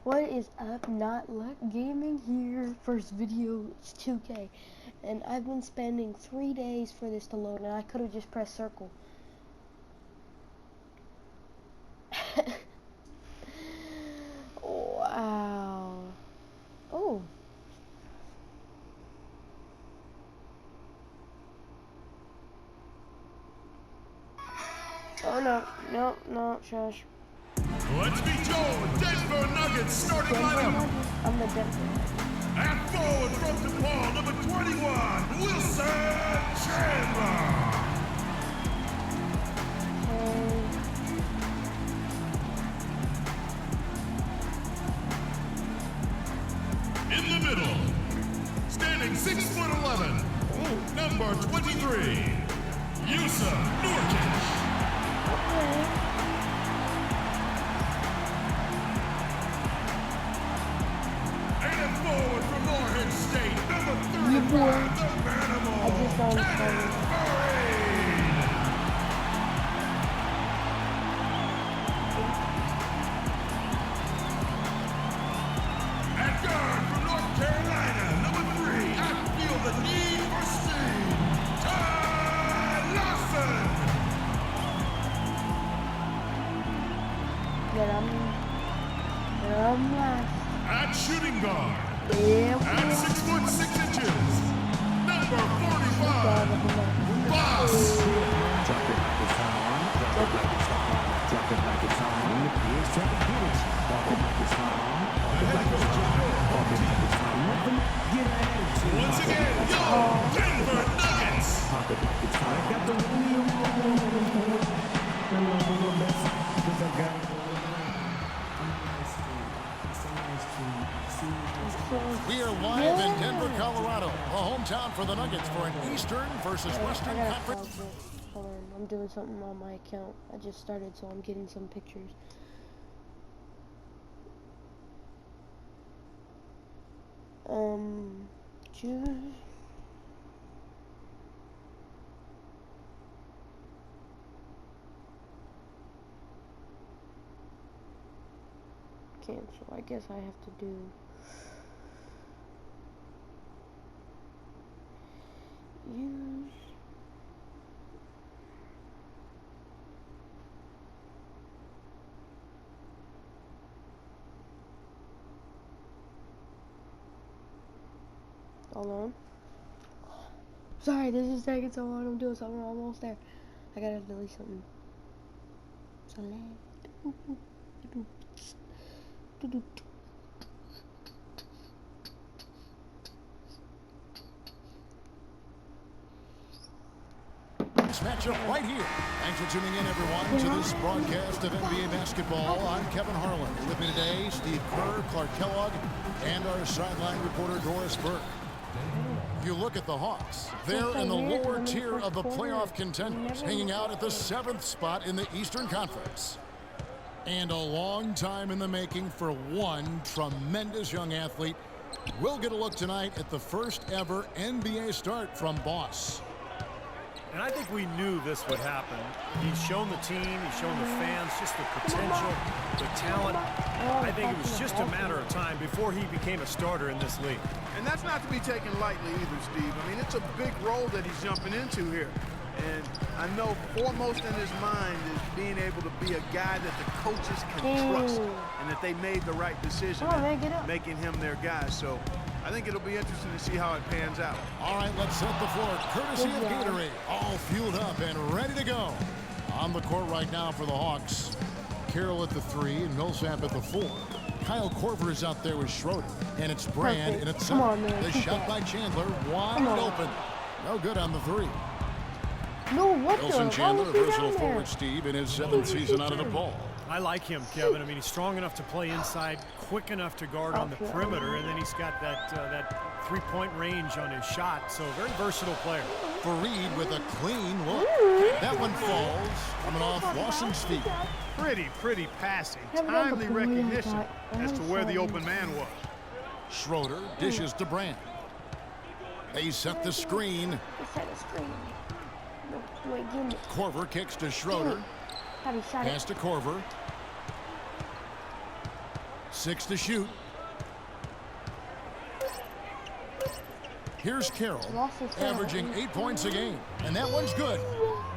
What is up? Not Luck Gaming here. First video, it's 2K. And I've been spending 3 days for this to load, and I could have just pressed circle. Wow. Oh. Oh no, shush. Let's be told, Denver Nuggets starting lineup. I'm the Denver. And forward from DePaul, number 21, Wilson Chandler. In the middle, standing 6'11", number 23, Jusuf Nurkic. And forward from Morehead State, number 35, the Manimal, Kenneth Faried. At guard from North Carolina, number 3, I feel the need for speed, Ty Lawson. I'm last. At shooting guard, Yeah. at 6'6", number 45, Boss. Drop it like it's on. Drop it like it's on. Drop it like it's on. He's trying to get it. Drop it like it's on. Drop it like it's on. Drop it like it's on. Get an attitude. Once again, yo, Denver Nuggets. Drop it like it's on. I got the because I got We are live in Denver, Colorado, a hometown for the Nuggets for an Eastern versus Western I gotta Conference. pause it. Hold on, I'm doing something on my account. I just started, so I'm getting some pictures. Choose. Cancel. I guess I have to do. Use. Hold on. Sorry, this is taking so long. I'm doing something. I'm almost there. I gotta delete something. This matchup right here. Thanks for tuning in, everyone, to this broadcast of NBA basketball. I'm Kevin Harlan. With me today, Steve Kerr, Clark Kellogg, and our sideline reporter, Doris Burke. You look at the Hawks. They're in the lower tier of the playoff contenders, hanging out at the 7th spot in the Eastern Conference. And a long time in the making for one tremendous young athlete. We'll get a look tonight at the first ever NBA start from Boss. And I think we knew this would happen. He's shown the team, he's shown the fans just the potential, the talent. I think it was just a matter of time before he became a starter in this league. And that's not to be taken lightly either, Steve. I mean, it's a big role that he's jumping into here. And I know foremost in his mind is being able to be a guy that the coaches can trust and that they made the right decision in making him their guy. So I think it'll be interesting to see how it pans out. All right, let's set the floor. Courtesy of Gatorade, all fueled up and ready to go. On the court right now for the Hawks. Carroll at the 3 and Millsap at the 4. Kyle Korver is out there with Schroeder. And it's Brand in its center. The shot by Chandler, wide open. No good on the 3. No, what Wilson the? Chandler, a versatile forward, Steve, in his 7th season out of DePaul. I like him, Kevin. I mean, he's strong enough to play inside, quick enough to guard on the perimeter, and then he's got that three-point range on his shot. So, very versatile player. Faried with a clean look. That one falls, coming off Lawson's feet. Pretty passing. Timely recognition as to where the open man was. Schroeder dishes to Brand. They set the screen. Korver kicks to Schroeder. Pass to Korver. 6 to shoot. Here's Carroll, averaging 8 points a game. And that one's good.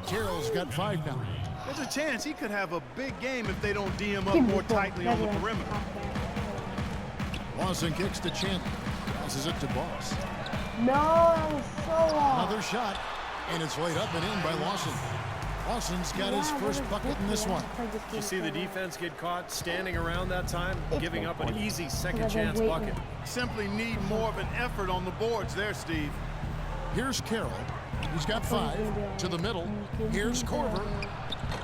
Carroll's got 5 now. There's a chance he could have a big game if they don't D him up more tightly on the perimeter. Lawson kicks to Chandler. Passes it to Boss. No, that was so off. Another shot, and it's laid up and in by Lawson. Lawson's got his first bucket in this one. You see the defense get caught standing around that time, giving up an easy second chance bucket. Simply need more of an effort on the boards there, Steve. Here's Carroll. He's got 5 to the middle. Here's Korver.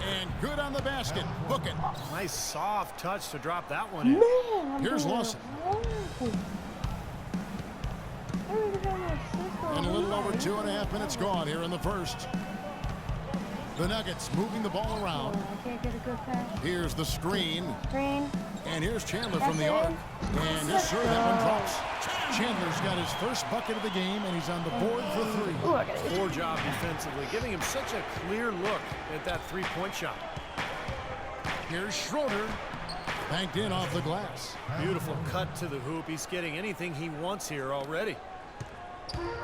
And good on the basket. Book it. Nice soft touch to drop that one in. Man, Here's Lawson. And a little over 2.5 minutes gone here in the first. The Nuggets moving the ball around. I can't get a good pass. Here's the screen. Screen. And here's Chandler from the arc. And yes, sir, that one drops. Chandler's got his first bucket of the game, and he's on the board for 3. Ooh, I got it. Poor job defensively, giving him such a clear look at that three-point shot. Here's Schroeder. Banked in off the glass. Beautiful cut to the hoop. He's getting anything he wants here already.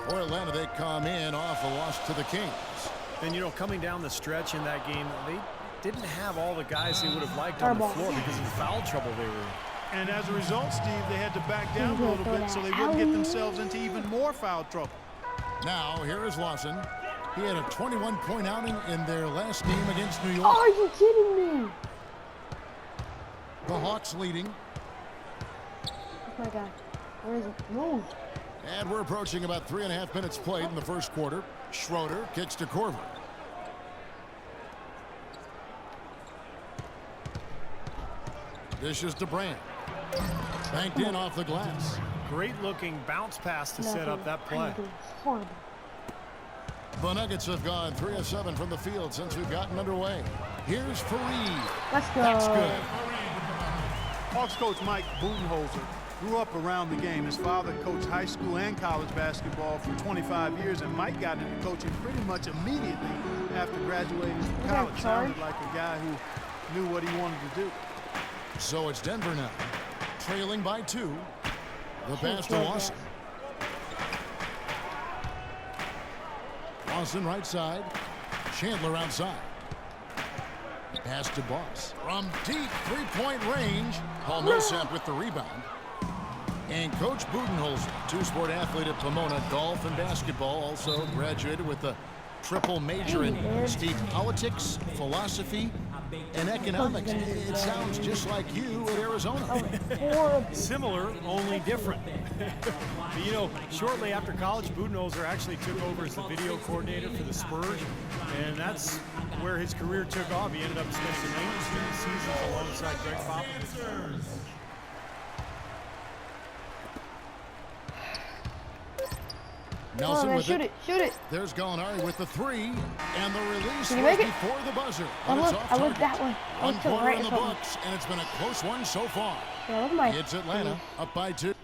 For Atlanta, they come in off a loss to the Kings. And, you know, coming down the stretch in that game, they didn't have all the guys they would have liked on the floor because of the foul trouble they were in. And as a result, Steve, they had to back down a little bit so they wouldn't get themselves into even more foul trouble. Now, here is Lawson. He had a 21-point outing in their last game against New York. Oh, are you kidding me? The Hawks leading. Oh my God. Where is it? Move. And we're approaching about 3.5 minutes played in the first quarter. Schroeder kicks to Korver. Dishes to Brand. Banked in off the glass. Great looking bounce pass to set up that play. Horrible. The Nuggets have gone 3 of 7 from the field since we've gotten underway. Here's Fareed. Let's go. That's good. Hawks coach Mike Budenholzer grew up around the game. His father coached high school and college basketball for 25 years, and Mike got into coaching pretty much immediately after graduating from college. Sounded like a guy who knew what he wanted to do. So it's Denver now, trailing by 2. The pass to Lawson. Lawson right side. Chandler outside. Pass to Boss. From deep three-point range. Paul Millsap with the rebound. And Coach Budenholzer, two-sport athlete at Pomona, golf and basketball, also graduated with a triple major in Steve, politics, philosophy, and economics. It sounds just like you at Arizona. Horrible. Similar, only different. But, you know, shortly after college, Budenholzer actually took over as the video coordinator for the Spurs, and that's where his career took off. He ended up spending 19 seasons alongside Greg Popovich. Nelson with shoot it. Shoot it. There's Gallinari with the 3, and the release Can you was make it? before the buzzer. I But it's look off target. that way. I One look to the quarter right in the of him. books, and it's been a close one so far. Yeah, look at my. It's Atlanta up by 2.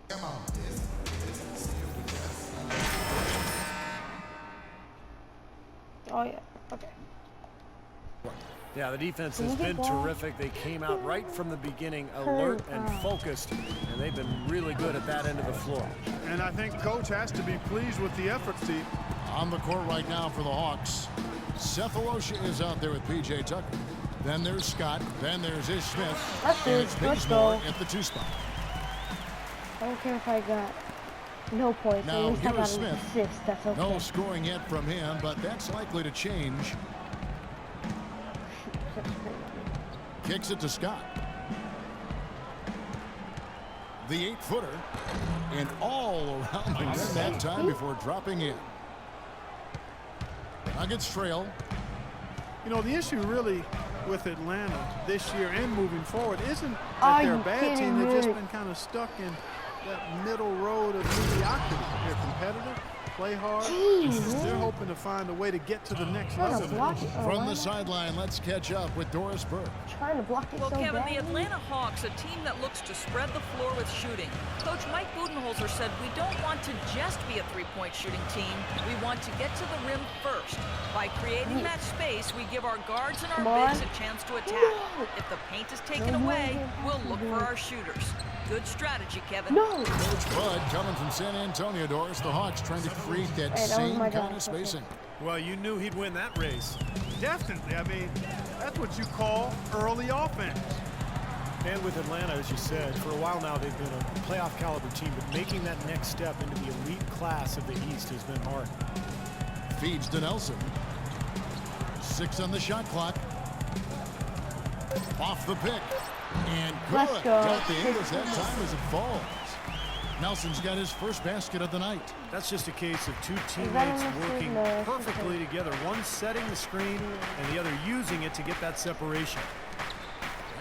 Come on. Oh yeah. Okay. Yeah, the defense Can has you get been ball? terrific. They came out right from the beginning, alert and focused, and they've been really good at that end of the floor. And I think Coach has to be pleased with the effort, Steve. On the court right now for the Hawks. Cephalosha is out there with P.J. Tucker. Then there's Scott. Then there's Ish Smith. That's And it. it's Let's Bazemore go. at the 2 spot. I don't care if I got no points. Now, At least I here got is an Smith. assist. That's okay. No scoring yet from him, but that's likely to change. Kicks it to Scott. The 8-footer. And all around him that time before dropping in. Nuggets trail. You know, the issue really with Atlanta this year and moving forward isn't Are that they're a you bad kidding team. They've just me? been kind of stuck in that middle road of mediocrity. They're competitive, play hard. Jeez, They're man. hoping to find a way to get to the next Trying to level. block it. From the sideline, let's catch up with Doris Burke. Trying to block it Well, so Kevin, badly. the Atlanta Hawks, a team that looks to spread the floor with shooting. Coach Mike Budenholzer said, we don't want to just be a three-point shooting team. We want to get to the rim first. By creating that space, we give our guards and Come our on. bigs a chance to attack. No. If the paint is taken away, we'll look for our shooters. Good strategy, Kevin. No. Coach Bud coming from San Antonio, Doris. The Hawks trying to create that Hey, that was same my kind guy. of spacing. Well, you knew he'd win that race. Definitely. I mean, that's what you call early offense. And with Atlanta, as you said, for a while now they've been a playoff caliber team, but making that next step into the elite class of the East has been hard. Feeds to Nelson. 6 on the shot clock. Off the pick. And Let's good. go. Got the English that time as it falls. Nelson's got his first basket of the night. That's just a case of two that teammates enough? working No, it's perfectly okay. together. One setting the screen and the other using it to get that separation.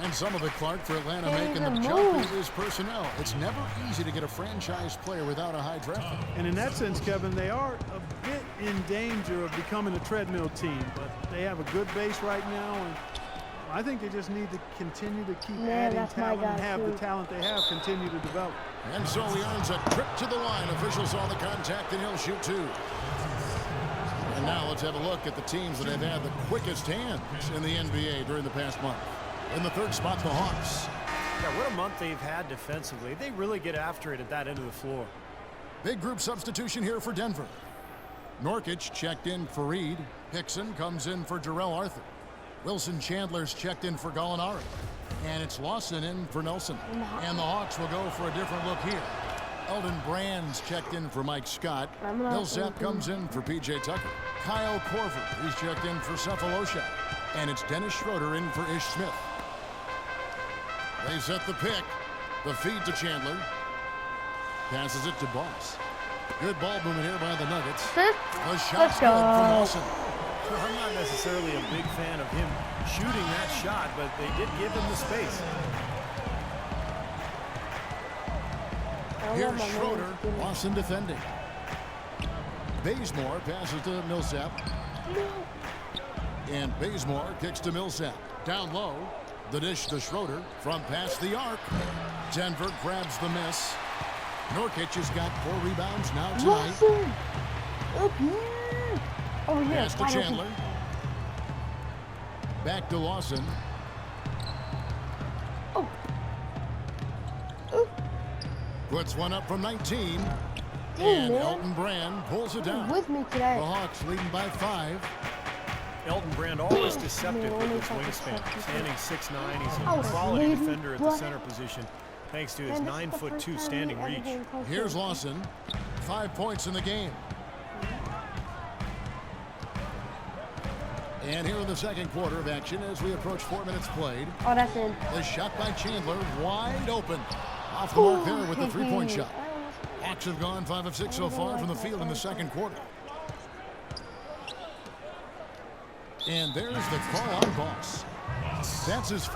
And some of it, Clark, for Atlanta Can't making the even jump move. into his personnel. It's never easy to get a franchise player without a high draft pick. And in that sense, Kevin, they are a bit in danger of becoming a treadmill team, but they have a good base right now, and I think they just need to continue to keep Man, adding that's my talent and guy, have too. the talent they have continue to develop. And so he earns a trip to the line. Officials saw the contact, and he'll shoot 2. And now let's have a look at the teams that have had the quickest hands in the NBA during the past month. In the third spot, the Hawks. Yeah, what a month they've had defensively. They really get after it at that end of the floor. Big group substitution here for Denver. Norkic checked in for Reed. Hickson comes in for Jarrell Arthur. Wilson Chandler's checked in for Gallinari. And it's Lawson in for Nelson. And the Hawks will go for a different look here. Eldon Brand's checked in for Mike Scott. Millsap comes in for P.J. Tucker. Kyle Korver, he's checked in for Cephalosha. And it's Dennis Schroeder in for Ish Smith. They set the pick. The feed to Chandler. Passes it to Boss. Good ball movement here by the Nuggets. The shot's good from Lawson. Well, I'm not necessarily a big fan of him shooting that shot, but they did give him the space. Here's Schroeder. Lawson defending. Bazemore passes to Millsap. And Bazemore kicks to Millsap. Down low. The dish to Schroeder from past the arc. Denver grabs the miss. Norkic has got 4 rebounds now tonight. Lawson! Up here! Over here. Pass to wide open. Chandler. Back to Lawson. Oh. Oh. Puts one up from 19. Hey, And man. Elton Brand pulls it down. With me The today. Hawks leading by 5. Elton Brand always deceptive Man, with only his fucking wingspan. sucks. Standing 6'9", he's Oh, a quality lady, defender at the what? center position, thanks to his Man, this is the 9'2" first time standing we ever reach. came close to Here's it. Lawson. 5 points in the game. And here in the second quarter of action as we approach 4 minutes played. Oh, that's in. The shot by Chandler wide open. Off the mark there with the 3-point shot. Hawks have gone 5 of 6 so far from the field in the second quarter. And there's the call on Boss. That's his.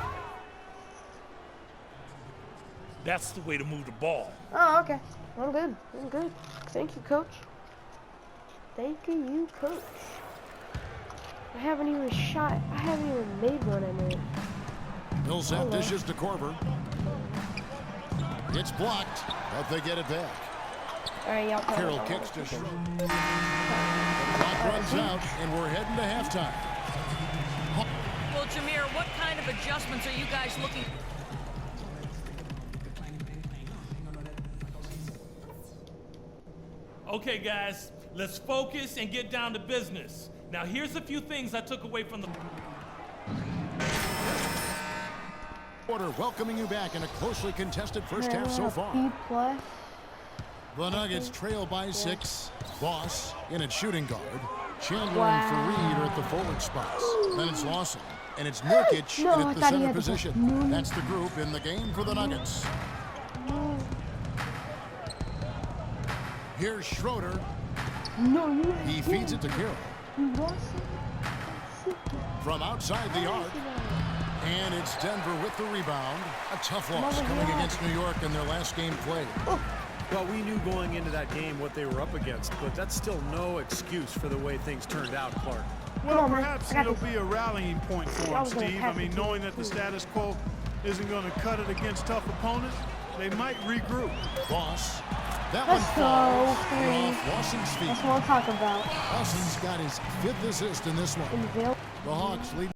That's the way to move the ball. Oh, okay. I'm good. I'm good. Thank you, coach. Thank you, coach. I haven't even made one, I mean. Millsap dishes to Korver. It's blocked, but they get it back. All right, y'all. Carroll kicks to Schroeder. The clock runs out, and we're heading to halftime. Well, Jameer, what kind of adjustments are you guys looking? Okay, guys, let's focus and get down to business. Now, here's a few things I took away from the... Quarter welcoming you back in a closely contested first half so far. B+. The Nuggets trail by 6. Boss in at shooting guard. Chandler Wow. and Fareed are at the forward spots. Then it's Lawson. And it's Nurkic No, in I at the thought he center had to position. go. That's the group in the game for the Nuggets. Here's Schroeder. No, you He feeds it to Carroll. You lost it. From outside the arc. And it's Denver with the rebound. A tough loss Mother coming God. against New York in their last game played. Well, we knew going into that game what they were up against, but that's still no excuse for the way things turned out, Clark. Well, on, man. perhaps I got it'll this. be a rallying point for I him, was gonna Steve. I pass it mean, to knowing you, that the too. status quo isn't going to cut it against tough opponents, they might regroup. Voss. That Let's one go, falls three. off Lawson's feet. That's what I'm talking about. Lawson's got his 5th assist in this one. In the Ville. The Hawks lead.